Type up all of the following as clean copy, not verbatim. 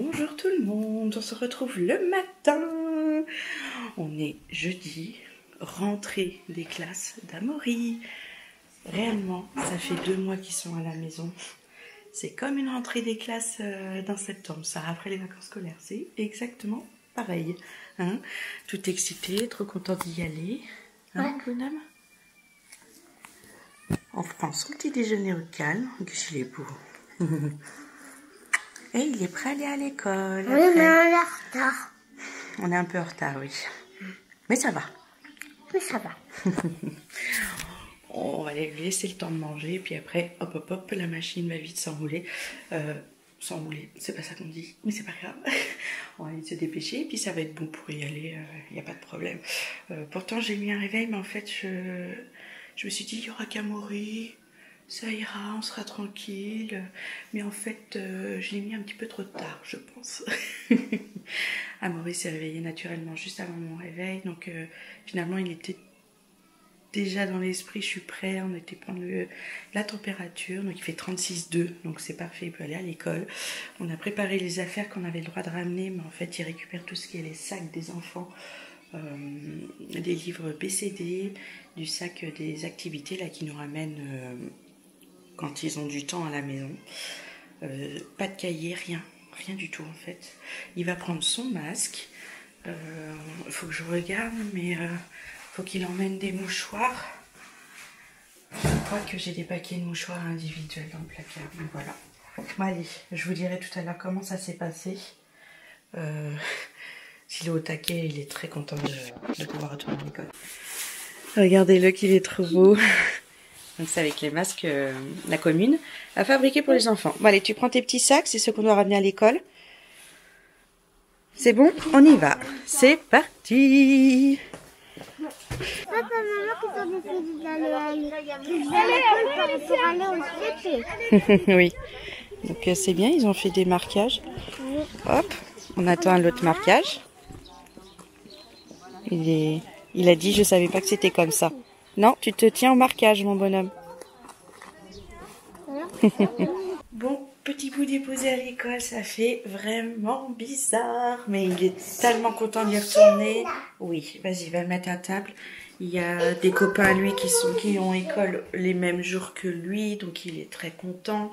Bonjour tout le monde, on se retrouve le matin. On est jeudi, rentrée des classes d'Amaury. Réellement, ça fait 2 mois qu'ils sont à la maison. C'est comme une rentrée des classes dans septembre, ça, après les vacances scolaires. C'est exactement pareil. Hein, tout excité, trop content d'y aller. Hein, bonhomme? On prend son petit déjeuner au calme. Qu'est-ce qu'il est beau. Et il est prêt à aller à l'école. Oui, mais on est en retard. On est un peu en retard, oui. Mais ça va. Oui, ça va. On va lui laisser le temps de manger. Puis après, hop, hop, hop, la machine va vite s'enrouler. S'enrouler, c'est pas ça qu'on dit. Mais c'est pas grave. On va aller se dépêcher. Puis ça va être bon pour y aller. Il n'y a pas de problème. Pourtant, j'ai mis un réveil. Mais en fait, je me suis dit, il n'y aura qu'Amaury. Ça ira, on sera tranquille. Mais en fait, je l'ai mis un petit peu trop tard, je pense. Amaury s'est réveillé naturellement juste avant mon réveil. Donc finalement, il était déjà dans l'esprit, je suis prêt. On était prendre la température. Donc il fait 36,2. Donc c'est parfait, il peut aller à l'école. On a préparé les affaires qu'on avait le droit de ramener. Mais en fait, il récupère tout ce qui est les sacs des enfants. Des livres BCD, du sac des activités là qui nous ramènent... quand ils ont du temps à la maison. Pas de cahier, rien du tout en fait. Il va prendre son masque. Faut que je regarde, mais faut qu'il emmène des mouchoirs. Je crois que j'ai des paquets de mouchoirs individuels dans le placard. Donc voilà. Bon, allez, je vous dirai tout à l'heure comment ça s'est passé. S'il est au taquet, il est très content de pouvoir retourner à l'école. Regardez-le qu'il est trop beau. Donc c'est avec les masques, la commune a fabriqué pour les enfants. Bon allez, tu prends tes petits sacs, c'est ceux qu'on doit ramener à l'école. C'est bon, on y va. C'est parti. Papa, maman, qui t'ont décidé d'aller à l'école pour aller au CP. Oui. Donc c'est bien, ils ont fait des marquages. Hop, on attend un autre marquage. Il a dit, je savais pas que c'était comme ça. Non, tu te tiens au marquage, mon bonhomme. Bon, petit bout déposé à l'école, ça fait vraiment bizarre. Mais il est tellement content d'y retourner. Oui, vas-y, va le mettre à table. Il y a des copains à lui qui ont école les mêmes jours que lui. Donc il est très content.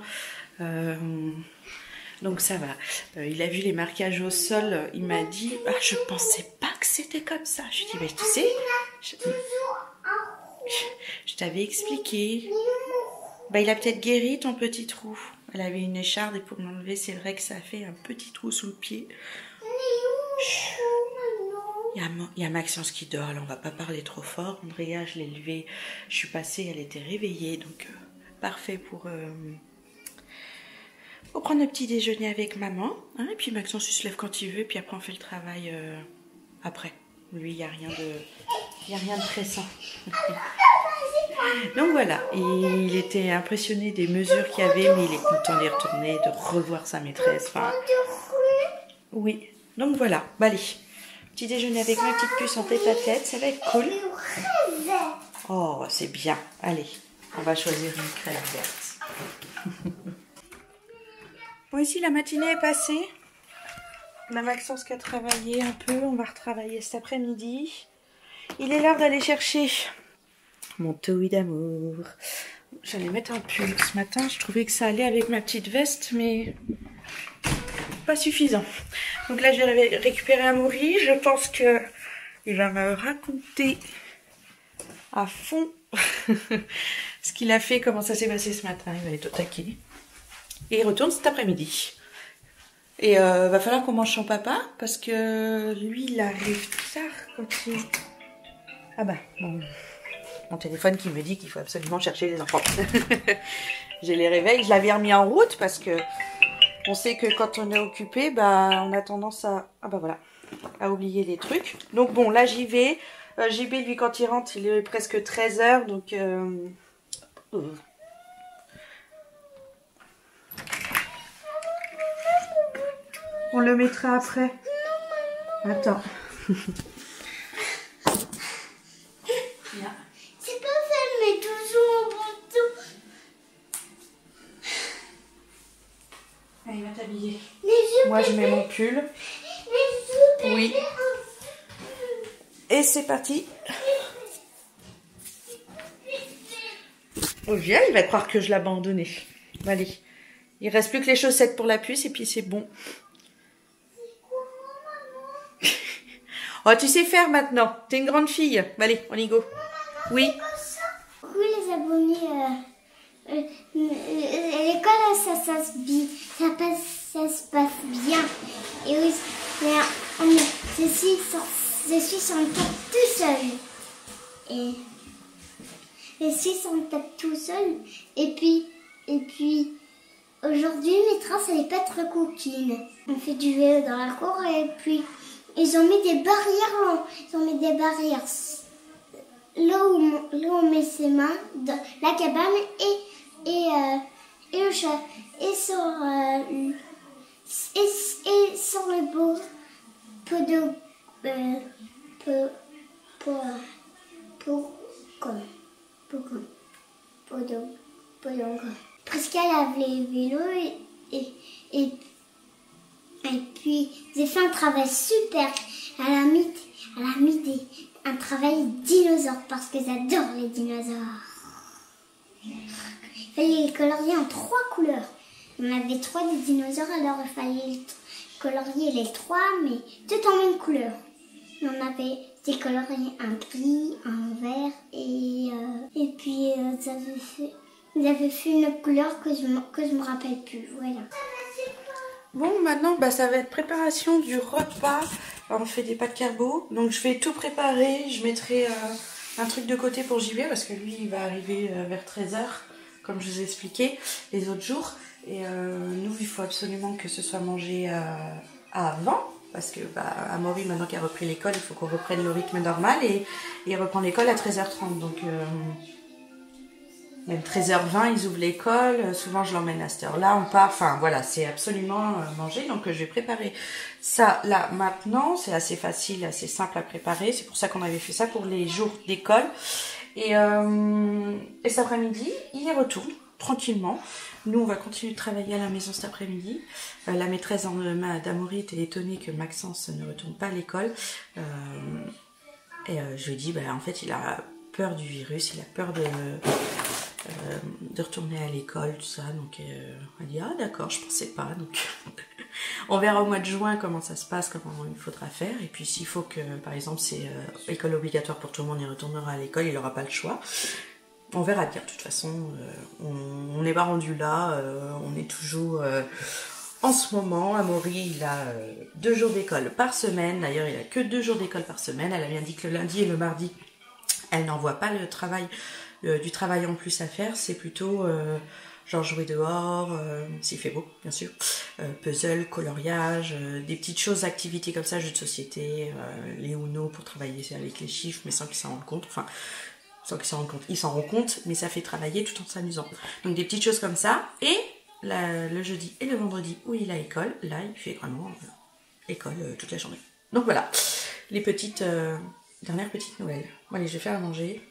Donc ça va. Il a vu les marquages au sol. Il m'a dit, ah, je pensais pas que c'était comme ça. Je lui ai dit, mais tu sais... Je t'avais expliqué. Bah, il a peut-être guéri ton petit trou. Elle avait une écharde et pour l'enlever, c'est vrai que ça fait un petit trou sous le pied. Il y a Maxence qui dort, là on va pas parler trop fort. Andrea, je l'ai levée, je suis passée, elle était réveillée, donc parfait pour prendre un petit déjeuner avec maman. Hein, et puis Maxence il se lève quand il veut, puis après on fait le travail après. Lui, il n'y a rien de pressant. Donc voilà, il était impressionné des mesures qu'il y avait, mais il est content d'y retourner, de revoir sa maîtresse. Enfin, oui, donc voilà, bah allez, petit déjeuner avec ma petite puce en tête-à-tête, ça va être cool. Oh, c'est bien, allez, on va choisir une crème verte. Voici, la matinée est passée. On a Maxence qui a travaillé un peu, on va retravailler cet après-midi. Il est l'heure d'aller chercher mon Towie d'amour. J'allais mettre un pull ce matin, je trouvais que ça allait avec ma petite veste, mais pas suffisant. Donc là, je vais récupérer Amaury. Je pense que il va me raconter à fond ce qu'il a fait, comment ça s'est passé ce matin. Il va être au taquet. Et il retourne cet après-midi. Et va falloir qu'on mange son papa, parce que lui, il arrive tard quand il... Ah bah, mon téléphone qui me dit qu'il faut absolument chercher les enfants. J'ai les réveils, je l'avais remis en route parce que on sait que quand on est occupé, bah on a tendance à... Ah bah voilà, à oublier les trucs. Donc bon, là j'y vais. JB, lui, quand il rentre, il est presque 13 h, donc... On le mettra après. Attends. C'est pas fait, mais toujours au bouton. Allez, va t'habiller. Les Moi, je mets mon pull. yeux. Oui. Et c'est parti. Oh, viens, il va croire que je l'ai abandonné. Allez. Il reste plus que les chaussettes pour la puce et puis c'est bon. Oh, tu sais faire maintenant. T'es une grande fille. Allez, on y go. Oui. Coucou les abonnés. L'école, ça se passe bien. Et oui, mais je suis sur une table tout seul. Et je suis sur une table tout seul. Et puis aujourd'hui, mes traces, elle n'est pas très coquine. On fait du vélo dans la cour et puis ils ont mis des barrières là. Ils ont mis des barrières là où on met ses mains, dans la cabane et le chat. Et sur le pot Prisca lave les vélos et puis j'ai fait un travail super. Elle a mis un travail dinosaure parce que j'adore les dinosaures. Il fallait les colorier en 3 couleurs. On avait 3 des dinosaures, alors il fallait colorier les 3, mais tout en même couleur. On avait décolorié un gris, un vert et puis j'avais fait une couleur que je me rappelle plus. Voilà. Bon, maintenant, ça va être préparation du repas. Alors, on fait des pâtes carbo. Donc, je vais tout préparer. Je mettrai un truc de côté pour JB parce que lui, il va arriver vers 13h, comme je vous ai expliqué les autres jours. Et nous, il faut absolument que ce soit mangé avant. Parce que Amaury, maintenant qu'il a repris l'école, il faut qu'on reprenne le rythme normal. Et il reprend l'école à 13h30. Donc, même 13h20, ils ouvrent l'école. Souvent, je l'emmène à cette heure-là. On part. Enfin, voilà, c'est absolument manger. Donc, je vais préparer ça là maintenant. C'est assez facile, assez simple à préparer. C'est pour ça qu'on avait fait ça pour les jours d'école. Et cet après-midi, il y retourne tranquillement. Nous, on va continuer de travailler à la maison cet après-midi. La maîtresse d'Amaury était étonnée que Maxence ne retourne pas à l'école. Je lui ai dit, en fait, il a peur du virus, il a peur de retourner à l'école, tout ça. Donc, elle dit, ah d'accord, je pensais pas. Donc, on verra au mois de juin comment ça se passe, comment il faudra faire. Et puis, s'il faut que, par exemple, c'est école obligatoire pour tout le monde, il retournera à l'école, il n'aura pas le choix. On verra bien, de toute façon, on n'est pas rendu là, on est toujours... en ce moment, Amaury, il a 2 jours d'école par semaine. D'ailleurs, il a que 2 jours d'école par semaine. Elle a bien dit que le lundi et le mardi, elle n'envoie pas du travail en plus à faire. C'est plutôt genre jouer dehors, s'il fait beau, bien sûr. Puzzle, coloriage, des petites choses, activités comme ça, jeux de société, les Uno pour travailler avec les chiffres, mais sans qu'ils s'en rendent compte. Enfin, sans qu'ils s'en rendent compte. Ils s'en rendent compte, mais ça fait travailler tout en s'amusant. Donc des petites choses comme ça. Et le jeudi et le vendredi où il a école, là il fait vraiment école toute la journée. Donc voilà, les dernières petites nouvelles. Bon allez, je vais faire à manger.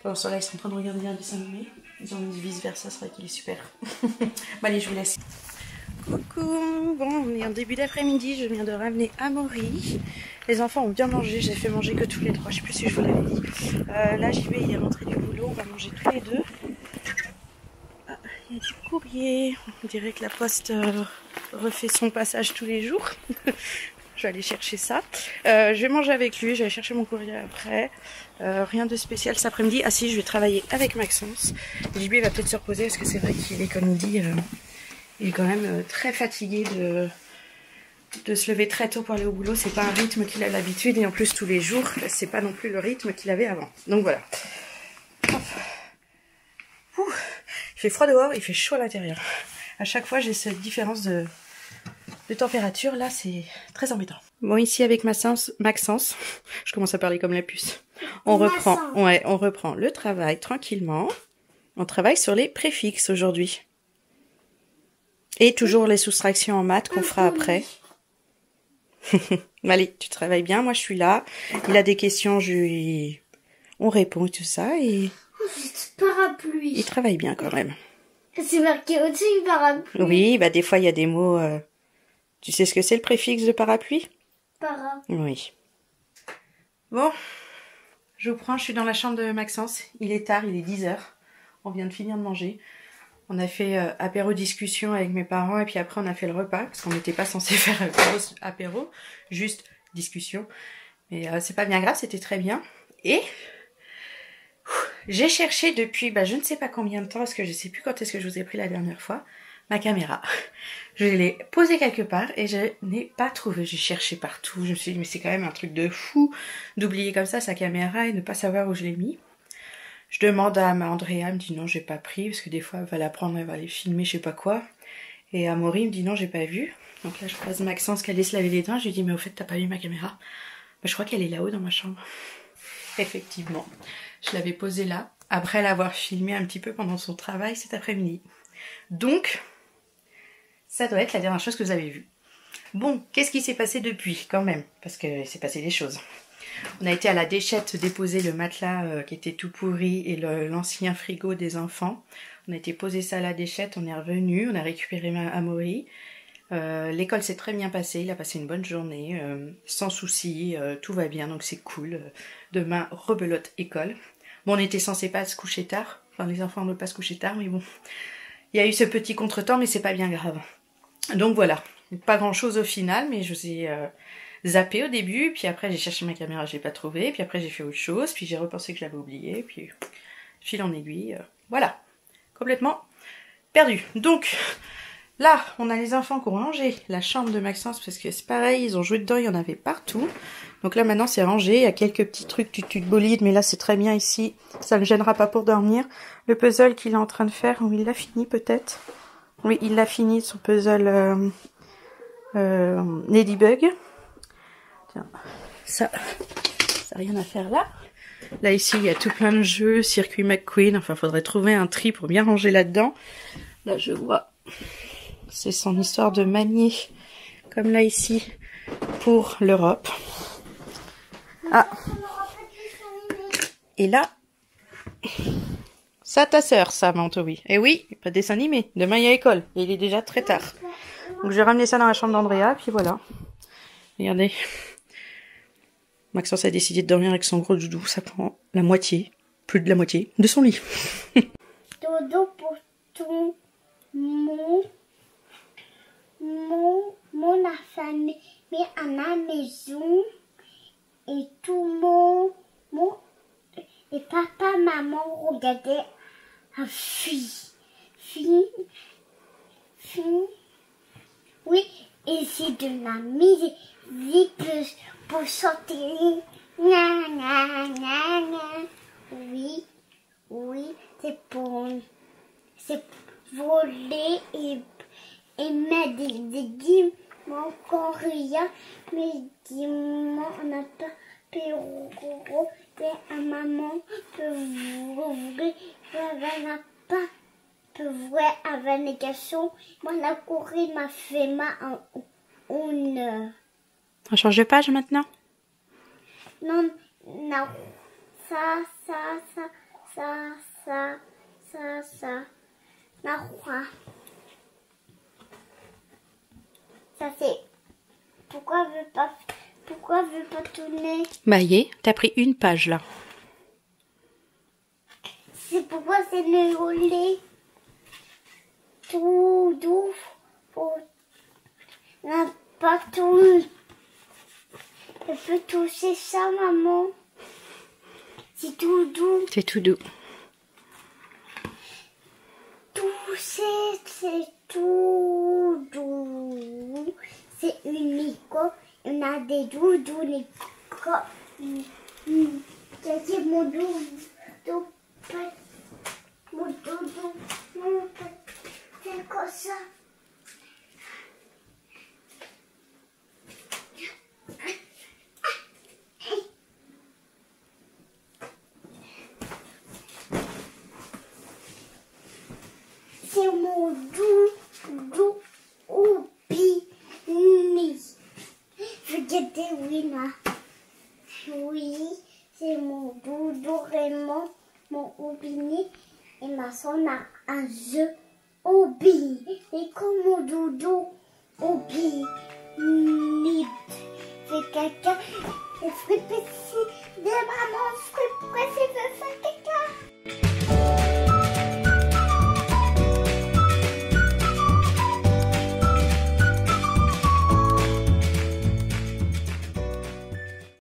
Pendant ce temps-là, ils sont en train de regarder un dessin animé. Ils ont mis vice versa, c'est vrai qu'il est super. Bon allez, je vous laisse. Coucou, bon on est en début d'après-midi, je viens de ramener Amaury. Les enfants ont bien mangé, j'ai fait manger que tous les 3, je sais plus si je vous l'avais dit. Là j'y vais, il est rentré du boulot, on va manger tous les 2. Il y a du courrier, on dirait que la poste refait son passage tous les jours. Je vais aller chercher ça. Je vais manger avec lui, je vais aller chercher mon courrier après. Rien de spécial cet après-midi. Ah si, je vais travailler avec Maxence. JB va peut-être se reposer parce que c'est vrai qu'il est, comme il dit, il est quand même très fatigué de se lever très tôt pour aller au boulot. C'est pas un rythme qu'il a l'habitude et en plus tous les jours, c'est pas non plus le rythme qu'il avait avant. Donc voilà. Ouh. Il fait froid dehors, il fait chaud à l'intérieur. À chaque fois, j'ai cette différence de température. Là, c'est très embêtant. Bon, ici avec Maxence, je commence à parler comme la puce. On reprend le travail tranquillement. On travaille sur les préfixes aujourd'hui. Et toujours les soustractions en maths qu'on fera après. Allez, tu travailles bien, moi je suis là. Il a des questions, on répond et tout ça. Et parapluie. il travaille bien quand même. C'est marqué au-dessus du parapluie. Oui, bah des fois il y a des mots... Tu sais ce que c'est le préfixe de parapluie? Para. Oui. Bon, je vous prends, je suis dans la chambre de Maxence. Il est tard, il est 10h. On vient de finir de manger. On a fait apéro discussion avec mes parents et puis après on a fait le repas parce qu'on n'était pas censé faire apéro, juste discussion. Mais c'est pas bien grave, c'était très bien. Et j'ai cherché depuis je ne sais pas combien de temps, parce que je sais plus quand est-ce que je vous ai pris la dernière fois, ma caméra. Je l'ai posée quelque part et je n'ai pas trouvé. J'ai cherché partout. Je me suis dit mais c'est quand même un truc de fou d'oublier comme ça sa caméra et ne pas savoir où je l'ai mis. Je demande à Andrea, elle me dit non, j'ai pas pris, parce que des fois elle va la prendre, elle va aller filmer, je sais pas quoi. Et Amaury me dit non, j'ai pas vu. Donc là je croise Maxence qui allait se laver les dents, je lui dis mais au fait t'as pas vu ma caméra? Je crois qu'elle est là-haut dans ma chambre. Effectivement, je l'avais posée là, après l'avoir filmée un petit peu pendant son travail cet après-midi. Donc, ça doit être la dernière chose que vous avez vue. Bon, qu'est-ce qui s'est passé depuis quand même? Parce qu'il s'est passé des choses. On a été à la déchette déposer le matelas qui était tout pourri et l'ancien frigo des enfants. On a été poser ça à la déchette, on est revenu, on a récupéré Amaury. L'école s'est très bien passée, il a passé une bonne journée, sans souci, tout va bien, donc c'est cool. Demain, rebelote école. Bon, on était censé pas se coucher tard, enfin les enfants ne veulent pas se coucher tard, mais bon, il y a eu ce petit contretemps, mais c'est pas bien grave. Donc voilà, pas grand chose au final, mais je vous ai zappé au début, puis après j'ai cherché ma caméra, je l'ai pas trouvée, puis après j'ai fait autre chose, puis j'ai repensé que je l'avais oublié, puis fil en aiguille, voilà, complètement perdu. Donc là, on a les enfants qui ont rangé la chambre de Maxence, parce que c'est pareil, ils ont joué dedans, il y en avait partout. Donc là maintenant c'est rangé, il y a quelques petits trucs tutu de bolide, mais là c'est très bien ici, ça ne gênera pas pour dormir. Le puzzle qu'il est en train de faire, ou il l'a fini peut-être. Oui, il l'a fini, son puzzle Ladybug. Tiens, ça n'a rien à faire là. Là ici il y a tout plein de jeux, circuit McQueen, enfin faudrait trouver un tri pour bien ranger là-dedans. Là je vois, c'est son histoire de manier, comme là ici, pour l'Europe. Ah, et là, ça ta sœur, ça, Manto, oui. Et oui, pas de dessin animé, demain il y a école, et il est déjà très tard. Donc je vais ramener ça dans la chambre d'Andrea, puis voilà. Regardez. Maxence a décidé de dormir avec son gros doudou, ça prend la moitié, plus de la moitié, de son lit. Dodo pour tout mon famille à la maison et tout mon et papa, maman regardaient un film. Oui, et c'est de la musique pour chanter. Oui, c'est pour voler et mettre des diamants coréens, mais diamants on n'a pas Péro, et un maman peut ouvrir, n'a pas peut voir avec les garçons. Moi la Corée m'a fait une heure. On change de page maintenant? Non, ça. La roi. Ça c'est. Pourquoi veut pas tourner? Bah y est, t'as pris une page là. C'est pourquoi c'est le lait. Tout doux. N'a pas tout. Je peux toucher ça, maman. C'est tout doux. C'est tout doux. Toucher, c'est tout doux. C'est unique. On a des doudous, les c'est mon doudou. Mon doudou. C'est quoi ça? C'est mon doudou Oubini. Regardez, Wina. Oui, c'est mon doudou Raymond, mon Oubini. Et ma soeur a un jeu Obi, et comme mon dodo, Obi, nid, fait caca, et fait petit, de maman, fait pressé, fait